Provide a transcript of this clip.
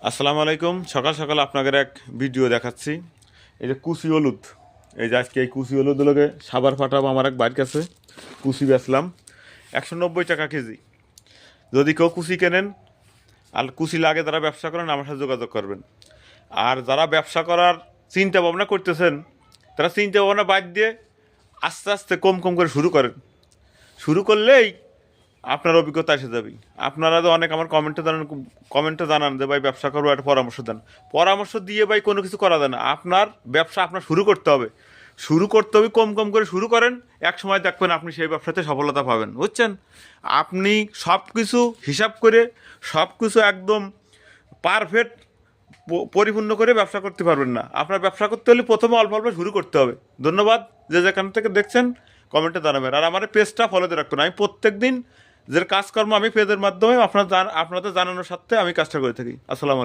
আসসালামু আলাইকুম। সকাল সকাল আপনাদের এক ভিডিও দেখাচ্ছি। এই যে কুচি হলুদ, এই যে আজকে এই কুচি হলুদগুলোকে সাবার ফাটাবো। আমার এক বাড়ির কাছে কুচি বেচলাম 190 টাকা কেজি। যদি কেউ কুচি কেনেন আর কুচি লাগে, যারা ব্যবসা করেন আমার সাথে যোগাযোগ করবেন। আর যারা ব্যবসা করার চিন্তা ভাবনা করতেছেন, তারা চিন্তা ভাবনা বাদ দিয়ে আস্তে আস্তে কম কম করে শুরু করেন। শুরু করলেই আপনার অভিজ্ঞতা এসে যাবে। আপনারা তো অনেক আমার কমেন্টে জানান যে ভাই ব্যবসা করবো, একটা পরামর্শ দেন। পরামর্শ দিয়ে ভাই কোনো কিছু করা যায় না। আপনার ব্যবসা আপনার শুরু করতে হবে। শুরু করতে হবে, কম কম করে শুরু করেন। এক সময় দেখবেন আপনি সেই ব্যবসাতে সফলতা পাবেন, বুঝছেন? আপনি সব কিছু হিসাব করে, সব কিছু একদম পারফেক্ট পরিপূর্ণ করে ব্যবসা করতে পারবেন না। আপনার ব্যবসা করতে হলে প্রথমে অল্প অল্প শুরু করতে হবে। ধন্যবাদ। যে যেখান থেকে দেখছেন কমেন্টে জানাবেন। আর আমার পেজটা ফলোতে রাখবেন। আমি প্রত্যেক দিন যে কাজকর্ম আমি পেজের মাধ্যমে আপনাদের জানানোর সাথে আমি কাজটা করে থাকি। আসসালামু আলাইকুম।